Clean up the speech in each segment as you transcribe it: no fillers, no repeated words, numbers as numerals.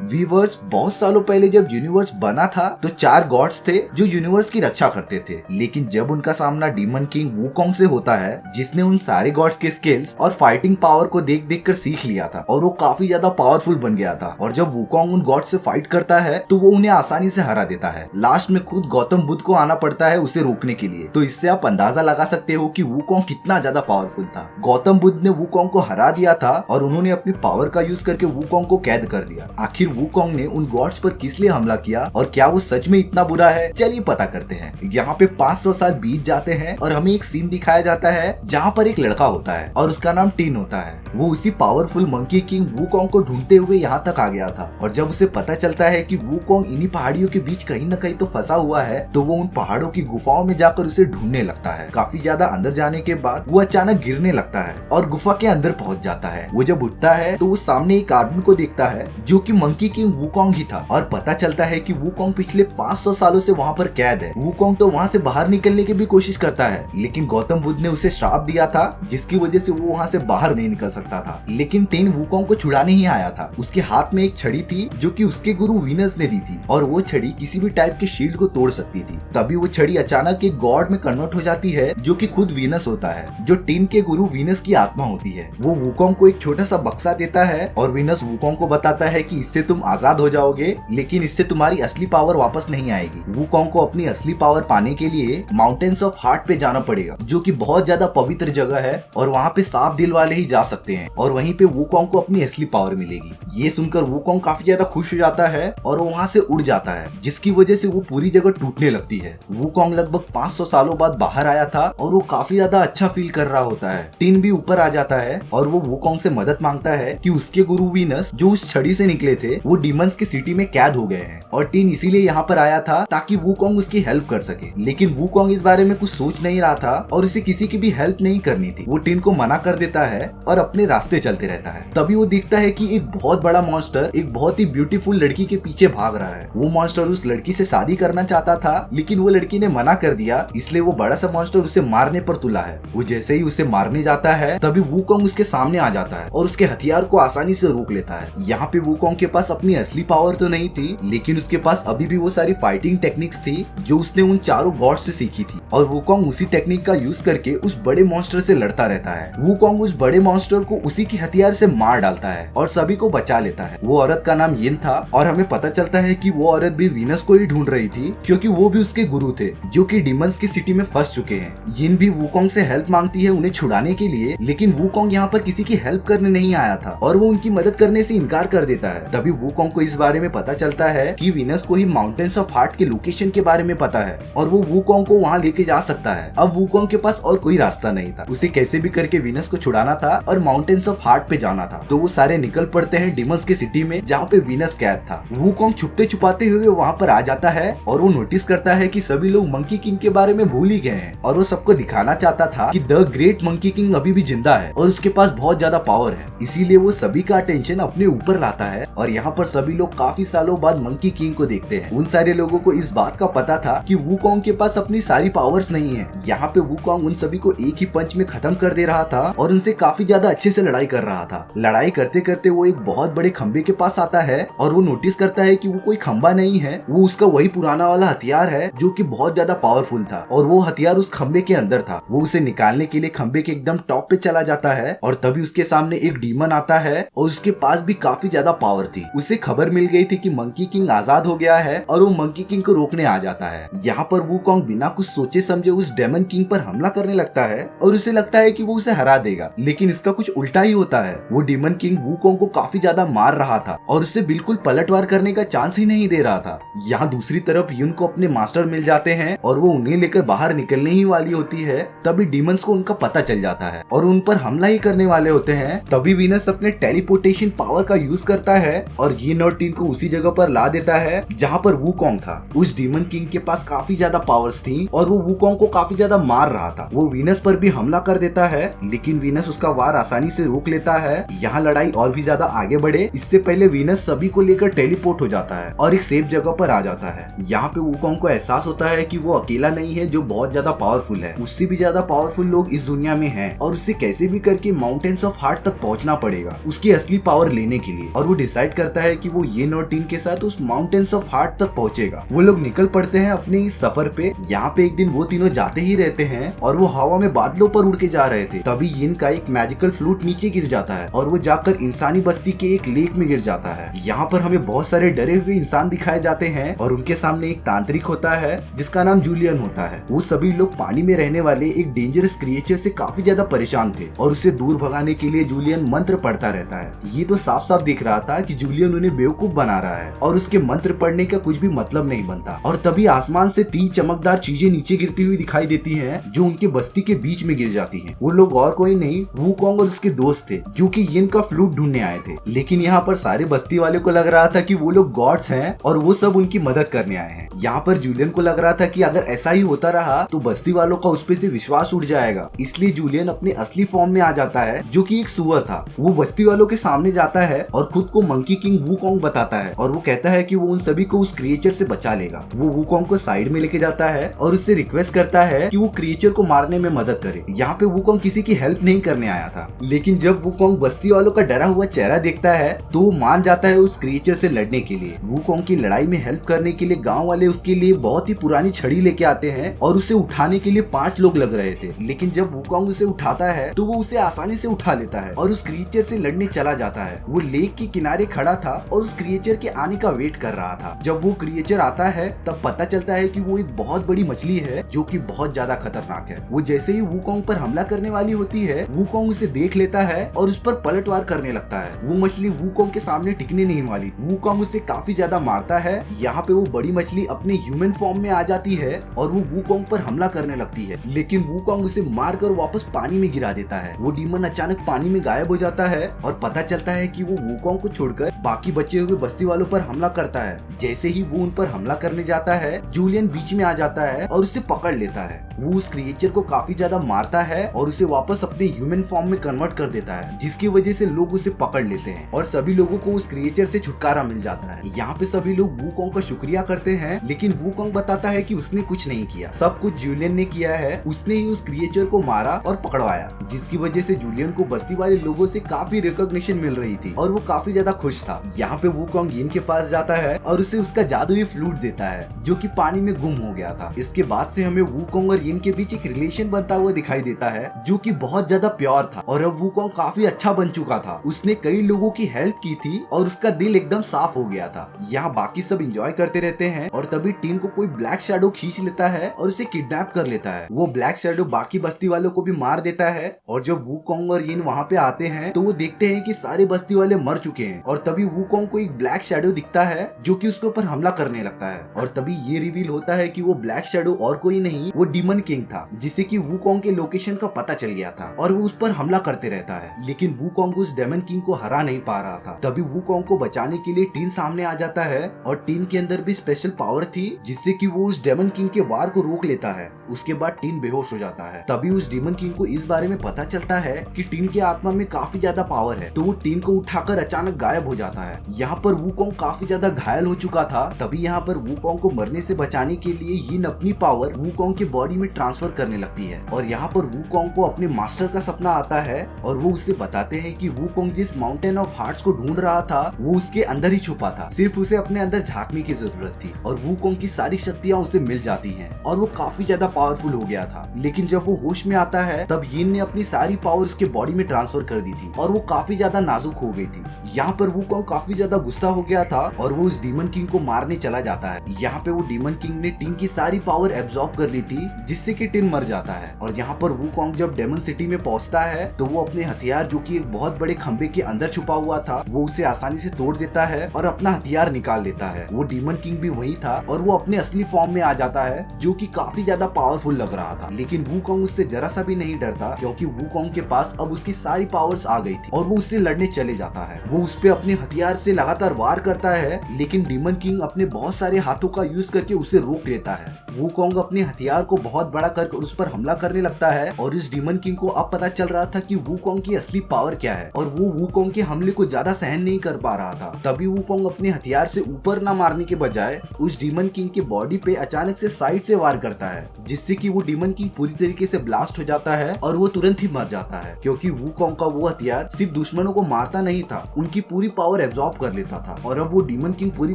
Viewers, बहुत सालों पहले जब यूनिवर्स बना था तो 4 गॉड्स थे जो यूनिवर्स की रक्षा करते थे। लेकिन जब उनका सामना डीमन किंग वुकोंग से होता है, जिसने उन सारे गॉड्स के स्किल्स और फाइटिंग पावर को देख देख कर सीख लिया था और वो काफी ज्यादा पावरफुल बन गया था, और जब वुकोंग उन गॉड से फाइट करता है तो वो उन्हें आसानी से हरा देता है। लास्ट में खुद गौतम बुद्ध को आना पड़ता है उसे रोकने के लिए। तो इससे आप अंदाजा लगा सकते हो कि वुकोंग कितना ज्यादा पावरफुल था। गौतम बुद्ध ने वुकोंग को हरा दिया था और उन्होंने अपनी पावर का यूज करके वुकोंग को कैद कर दिया। आखिर वुकोंग ने उन गॉड्स पर किस लिए हमला किया और क्या वो सच में इतना बुरा है, चलिए पता करते हैं। यहाँ पे 500 साल बीत जाते हैं और हमें एक सीन दिखाया जाता है जहाँ पर एक लड़का होता है और उसका नाम टिन होता है। वो उसी पावरफुल मंकी किंग वुकोंग को ढूंढते हुए यहाँ तक आ गया था, और जब उसे पता चलता है कि वुकोंग इन्हीं पहाड़ियों के बीच कहीं न कहीं तो फंसा हुआ है, तो वो उन पहाड़ों की गुफाओं में जाकर उसे ढूंढने लगता है। काफी ज्यादा अंदर जाने के बाद वो अचानक गिरने लगता है और गुफा के अंदर पहुंच जाता है। वो जब उठता है तो वो सामने एक आदमी को देखता है जो कि मंकी किंग वुकोंग ही था, और पता चलता है कि वुकोंग पिछले 500 सालों से वहाँ पर कैद है। वुकोंग तो वहाँ से बाहर निकलने की भी कोशिश करता है, लेकिन गौतम बुद्ध ने उसे श्राप दिया था जिसकी वजह से वो वहाँ से बाहर नहीं निकल सकता था। लेकिन टिन वुकोंग को छुड़ाने ही आया था। उसके हाथ में एक छड़ी थी जो कि उसके गुरु वीनस ने दी थी, और वो छड़ी किसी भी टाइप के शील्ड को तोड़ सकती थी। तभी वो छड़ी अचानक एक गॉड में कन्वर्ट हो जाती है जो कि खुद वीनस होता है, जो टिन के गुरु वीनस की आत्मा होती है। वो वुकोंग को एक छोटा सा बक्सा देता है और वीनस वुकोंग को बताता है कि इससे तुम आजाद हो जाओगे, लेकिन इससे तुम्हारी असली पावर वापस नहीं आएगी। वुकोंग को अपनी असली पावर पाने के लिए माउंटेन्स ऑफ हार्ट पे जाना पड़ेगा, जो कि बहुत ज्यादा पवित्र जगह है और वहाँ पे साफ दिल वाले ही जा सकते हैं, और वहीं पे वुकोंग को अपनी असली पावर मिलेगी। ये सुनकर वुकोंग काफी ज्यादा खुश हो जाता है और वो वहाँ से उड़ जाता है, जिसकी वजह से वो पूरी जगह टूटने लगती है। वुकोंग लगभग 500 सालों बाद बाहर आया था और वो काफी ज्यादा अच्छा फील कर रहा होता है। टिन भी ऊपर आ जाता है और वो वुकोंग से मदद मांगता है कि उसके गुरु वीनस जो उस छड़ी से निकले थे वो डीमंस की सिटी में कैद हो गए हैं, और टिन इसीलिए यहाँ पर आया था ताकि वुकोंग उसकी हेल्प कर सके। लेकिन वुकोंग इस बारे में कुछ सोच नहीं रहा था और उसे किसी की भी हेल्प नहीं करनी थी। वो टिन को मना कर देता है और अपने रास्ते चलते रहता है। तभी वो दिखता है कि एक बहुत बड़ा मॉन्स्टर एक बहुत ही ब्यूटीफुल लड़की के पीछे भाग रहा है। वो मॉन्स्टर उस लड़की से शादी करना चाहता था, लेकिन वो लड़की ने मना कर दिया, इसलिए वो बड़ा सा मॉन्स्टर उसे मारने पर तुला है। वो जैसे ही उसे मारने जाता है तभी वुकोंग उसके सामने आ जाता है और उसके हथियार को आसानी से रोक लेता है। यहाँ पे वुकोंग के पास अपनी असली पावर तो नहीं थी, लेकिन उसके पास अभी भी वो सारी फाइटिंग टेक्निक्स थी जो उसने उन चारों गॉड से सीखी थी, और वुकोंग उसी टेक्निक का यूज करके उस बड़े मॉन्स्टर से लड़ता रहता है। वुकोंग उस बड़े मॉन्स्टर को उसी के हथियार से मार डालता है और सभी को बचा लेता है। वो औरत का नाम यिन था, और हमें पता चलता है कि वो औरत भी वीनस को ही ढूंढ रही थी, क्योंकि वो भी उसके गुरु थे जो कि डीमंस की सिटी में फंस चुके हैं। यिन भी वुकोंग से हेल्प मांगती है उन्हें छुड़ाने के लिए, लेकिन वुकोंग यहाँ पर किसी की हेल्प करने नहीं आया था और वो उनकी मदद करने से इनकार कर देता है। तभी वुकोंग को इस बारे में पता चलता है कि वीनस को ही माउंटेन्स ऑफ हार्ट के लोकेशन के बारे में पता है और वो वुकोंग को वहाँ लेके जा सकता है। अब वुकोंग के पास और कोई रास्ता नहीं था, उसे कैसे भी करके वीनस को छुड़ाना था और माउंटेन्स ऑफ हार्ट पे जाना था। तो वो सारे निकल पड़ते हैं डीमंस की सिटी में जहाँ पे वीनस कैद था। वुकोंग छुपते छुपाते हुए वहाँ पर आ जाता है और वो नोटिस करता है कि सभी लोग मंकी किंग के बारे में भूल ही गए हैं, और वो सबको दिखाना चाहता था कि द ग्रेट मंकी किंग अभी भी जिंदा है और उसके पास बहुत ज्यादा पावर है। इसीलिए वो सभी का अटेंशन अपने ऊपर लाता है, और यहाँ पर सभी लोग काफी सालों बाद मंकी किंग को देखते हैं। उन सारे लोगों को इस बात का पता था कि वुकोंग के पास अपनी सारी पावर्स नहीं है। यहाँ पे वुकोंग उन सभी को एक ही पंच में खत्म कर दे रहा था और उनसे काफी ज्यादा अच्छे से लड़ाई कर रहा था। लड़ाई करते करते वो एक बहुत बड़े खंबे के पास आता है और वो नोटिस करता है कि वो कोई खंबा नहीं है, वो उसका वही पुराना वाला हथियार है जो कि बहुत ज्यादा पावरफुल था, और वो हथियार उस खंबे के अंदर था। वो उसे निकालने के लिए खंबे के एकदम टॉप पे चला जाता है, और तभी उसके सामने एक डीमन आता है और उसके पास भी काफी ज्यादा पावर थी। उसे खबर मिल गई थी कि मंकी किंग आजाद हो गया है और वो मंकी किंग को रोकने आ जाता है। यहाँ पर वुकोंग बिना कुछ सोचे समझे उस डेमन किंग पर हमला करने लगता है और उसे लगता है कि वो उसे हरा देगा, लेकिन इसका कुछ उल्टा ही होता है। वो डेमन किंग वुकोंग को काफी ज्यादा मार रहा था और उसे बिल्कुल पलटवार करने का चांस ही नहीं दे रहा था। यहाँ दूसरी तरफ युन को अपने मास्टर मिल जाते हैं और वो उन्हें लेकर बाहर निकलने ही वाली होती है। तभी डीमंस को उनका पता चल जाता है और उन पर हमला ही करने वाले होते हैं। तभी वीनस अपने टेलीपोर्टेशन पावर का यूज करता है और यिन और टिन को उसी जगह पर ला देता है जहाँ पर वुकोंग था। उस डीमन किंग के पास काफी ज्यादा पावर्स थी और वो वुकोंग को काफी ज्यादा मार रहा था। वो वीनस पर भी हमला कर देता है, लेकिन वीनस उसका वार आसानी से रोक लेता है। यहाँ लड़ाई और भी ज्यादा आगे बढ़े इससे पहले वीनस सभी को लेकर टेलीपोर्ट हो जाता है और एक सेफ जगह पर आ जाता है। यहाँ पे वुकोंग को एहसास होता है कि वो अकेला नहीं है जो बहुत ज्यादा पावरफुल है, उससे भी ज्यादा पावरफुल लोग इस दुनिया में हैं और उससे कैसे भी करके माउंटेन्स ऑफ हार्ट तक पहुंचना पड़ेगा उसकी असली पावर लेने के लिए। और वो डिसाइड करता करता है कि वो येन और टिन के साथ उस माउंटेन्स ऑफ हार्ट तक पहुंचेगा। वो लोग निकल पड़ते हैं अपने इस सफर पे। यहाँ पे एक दिन वो तीनों जाते ही रहते हैं और वो हवा में बादलों पर उड़ के जा रहे थे। तभी येन का एक मैजिकल फ्लूट नीचे गिर जाता है और वो जाकर इंसानी बस्ती के एक लेक में गिर जाता है। यहाँ पर हमें बहुत सारे डरे हुए इंसान दिखाए जाते हैं और उनके सामने एक तांत्रिक होता है जिसका नाम जूलियन होता है। वो सभी लोग पानी में रहने वाले एक डेंजरस क्रिएचर से काफी ज्यादा परेशान थे और उसे दूर भगाने के लिए जूलियन मंत्र पढ़ता रहता है। ये तो साफ साफ दिख रहा था कि जूलियन उन्हें बेवकूफ बना रहा है और उसके मंत्र पढ़ने का कुछ भी मतलब नहीं बनता। और तभी आसमान से 3 चमकदार चीजें नीचे गिरती हुई दिखाई देती हैं जो उनके बस्ती के बीच में गिर जाती हैं। वो लोग और कोई नहीं वूकोंग और उसके दोस्त थे जो कि येन का फ्लूट ढूंढने आए थे। लेकिन यहाँ पर सारे बस्ती वाले को लग रहा था कि वो लोग गॉड्स हैं और वो सब उनकी मदद करने आए हैं। यहाँ पर जूलियन को लग रहा था कि अगर ऐसा ही होता रहा तो बस्ती वालों का उस पे से विश्वास उठ जाएगा। इसलिए जूलियन अपने असली फॉर्म में आ जाता है जो कि एक सुअर था। वो बस्ती वालों के सामने जाता है और खुद को मंकी किंग वूकोंग बताता है और वो कहता है कि वो उन सभी को उस क्रिएचर से बचा लेगा। वो वूकोंग को साइड में लेके जाता है और उससे रिक्वेस्ट करता है कि वो क्रिएचर को मारने में मदद करे। यहाँ पे वूकोंग किसी की हेल्प नहीं करने आया था, लेकिन जब वूकोंग बस्ती वालों का डरा हुआ चेहरा देखता है तो वो मान जाता है उस क्रिएचर से लड़ने के लिए। वूकोंग की लड़ाई में हेल्प करने के लिए गाँव वाले उसके लिए बहुत ही पुरानी छड़ी लेके आते हैं और उसे उठाने के लिए 5 लोग लग रहे थे। लेकिन जब वूकोंग उसे उठाता है तो वो उसे आसानी से उठा लेता है और उस क्रिएचर से लड़ने चला जाता है। वो लेक के किनारे खड़ा था और उस क्रिएचर के आने का वेट कर रहा था। जब वो क्रिएचर आता है तब पता चलता है कि वो एक बहुत बड़ी मछली है जो कि बहुत ज्यादा खतरनाक है। वो जैसे ही वूकोंग पर हमला करने वाली होती है, वूकोंग उसे देख लेता है और उस पर पलटवार करने लगता है। वो मछली वूकोंग के सामने टिकने नहीं वाली। वूकोंग उसे काफी ज्यादा मारता है। यहाँ पे वो बड़ी मछली अपने ह्यूमन फॉर्म में आ जाती है और वो वूकोंग पर हमला करने लगती है, लेकिन वूकोंग उसे मारकर वापस पानी में गिरा देता है। वो डीमन अचानक पानी में गायब हो जाता है और पता चलता है कि वो वूकोंग को छोड़कर बाकी बचे हुए बस्ती वालों पर हमला करता है। जैसे ही वो उन पर हमला करने जाता है, जूलियन बीच में आ जाता है और उसे पकड़ लेता है। वो उस क्रिएचर को काफी ज्यादा मारता है और उसे वापस अपने ह्यूमन फॉर्म में कन्वर्ट कर देता है, जिसकी वजह से लोग उसे पकड़ लेते हैं और सभी लोगों को उस क्रिएचर से छुटकारा मिल जाता है। यहाँ पे सभी लोग वूकोंग का शुक्रिया करते हैं, लेकिन वूकोंग बताता है कि उसने कुछ नहीं किया, सब कुछ जूलियन ने किया है। उसने ही उस क्रिएचर को मारा और पकड़वाया, जिसकी वजह से जूलियन को बस्ती वाले लोगों से काफी रिकॉग्निशन मिल रही थी और वो काफी ज्यादा खुश था। यहाँ पे वूकोंग येन के पास जाता है और उसे उसका जादुई फ्लूट देता है जो कि पानी में गुम हो गया था। इसके बाद से हमें वूकोंग और येन के बीच एक रिलेशन बनता हुआ दिखाई देता है जो कि बहुत ज्यादा प्योर था और अब वूकोंग काफी अच्छा बन चुका था। उसने कई लोगों की हेल्प की थी और उसका दिल एकदम साफ हो गया था। यहाँ बाकी सब एंजॉय करते रहते हैं और तभी टीन को कोई ब्लैक शैडो खींच लेता है और उसे किडनैप कर लेता है। वो ब्लैक शैडो बाकी बस्ती वालों को भी मार देता है और जब वूकोंग और येन वहाँ पे आते हैं तो वो देखते हैं कि सारे बस्ती वाले मर चुके हैं और तभी वूकोंग को एक ब्लैक शैडो दिखता है जो कि उसके ऊपर हमला करने लगता है और तभी ये रिवील होता है कि वो ब्लैक शैडो और कोई नहीं, वो डीमन किंग था, जिसे कि वूकोंग के लोकेशन का पता चल गया था और वो उस पर हमला करते रहता है। लेकिन वूकोंग उस डेमन किंग को हरा नहीं पा रहा था। तभी वूकोंग को बचाने के लिए टीन सामने आ जाता है और टीन के अंदर भी स्पेशल पावर थी जिससे कि वो उस डेमन किंग के वार को रोक लेता है। उसके बाद टीन बेहोश हो जाता है। तभी उस डीमन किंग को इस बारे में पता चलता है कि टीन के आत्मा में काफी ज्यादा पावर है, तो वो टीन को उठाकर अचानक गायब हो जाता है। यहाँ पर वूकोंग काफी ज्यादा घायल हो चुका था। तभी यहाँ पर वूकोंग को मरने से बचाने के लिए यिन अपनी पावर वूकोंग के बॉडी में ट्रांसफर करने लगती है और यहाँ पर वूकोंग को अपने मास्टर का सपना आता है और वो उससे बताते हैं कि वूकोंग जिस माउंटेन ऑफ हार्ट्स को ढूंढ रहा था वो उसके अंदर ही छुपा था, सिर्फ उसे अपने अंदर झांकने की जरूरत थी और वूकोंग की सारी शक्तियाँ उसे मिल जाती हैं और वो काफी ज्यादा पावरफुल हो गया था। लेकिन जब वो होश में आता है तब यिन ने अपनी सारी पावर उसके बॉडी में ट्रांसफर कर दी थी और वो काफी ज्यादा नाजुक हो गई थी। यहाँ पर वूकोंग काफी ज्यादा गुस्सा हो गया था और वो उस डीमन किंग को मारने चला जाता है। यहाँ पे वो डीमन किंग ने टीन की सारी पावर एब्जॉर्ब कर ली थी जिससे कि टीन मर जाता है और यहाँ पर वूकोंग जब डेमन सिटी में पहुंचता है तो वो अपने हथियार जो कि एक बहुत बड़े खंबे के अंदर छुपा हुआ था वो उसे आसानी से तोड़ देता है और अपना हथियार निकाल लेता है। वो डीमन किंग भी वही था और वो अपने असली फॉर्म में आ जाता है जो कि काफी ज्यादा पावरफुल लग रहा था। लेकिन वूकोंग उससे जरा सा भी नहीं डरता क्योंकि वूकोंग के पास अब उसकी सारी पावर्स आ गई थी और वो उससे लड़ने चले जाता है। वो उस पे अपने हथियार से लगातार वार करता है लेकिन डीमन किंग अपने बहुत सारे हाथों का यूज करके उसे रोक लेता है। वूकोंग अपने हथियार को बहुत बड़ा करके उस पर हमला करने लगता है और इस डीमन किंग को अब पता चल रहा था कि वूकोंग की असली पावर क्या है और वो वूकोंग के हमले को ज्यादा सहन नहीं कर पा रहा था। तभी वूकोंग अपने हथियार से ऊपर न मारने के बजाय उस डीमन किंग के बॉडी पे अचानक से साइड से वार करता है जिससे कि वो डीमन किंग पूरी तरीके से ब्लास्ट हो जाता है और वो तुरंत ही मर जाता है क्योंकि वूकोंग का वो हथियार सिर्फ दुश्मनों को मारता नहीं था, उनकी पूरी पावर पावर एब्जॉर्ब कर लेता था और अब वो डीमन किंग पूरी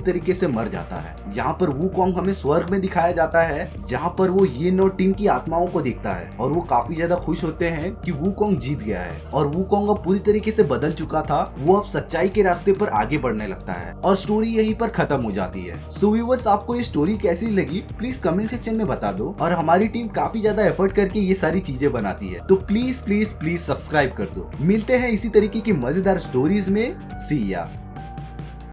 तरीके से मर जाता है। यहाँ पर वुकोंग हमें स्वर्ग में दिखाया जाता है, जहाँ पर वो यिन और टिन की आत्माओं को देखता है और वो काफी ज्यादा खुश होते हैं कि वुकोंग जीत गया है और वुकोंग अब पूरी तरीके से बदल चुका था। वो अब सच्चाई के रास्ते पर आगे बढ़ने लगता है और स्टोरी यहीं पर खत्म हो जाती है। सो व्यूअर्स, आपको ये स्टोरी कैसी लगी प्लीज कमेंट सेक्शन में बता दो और हमारी टीम काफी ज्यादा एफर्ट करके ये सारी चीजें बनाती है, तो प्लीज प्लीज प्लीज सब्सक्राइब कर दो। मिलते हैं इसी तरीके की मजेदार स्टोरीज में। सी या।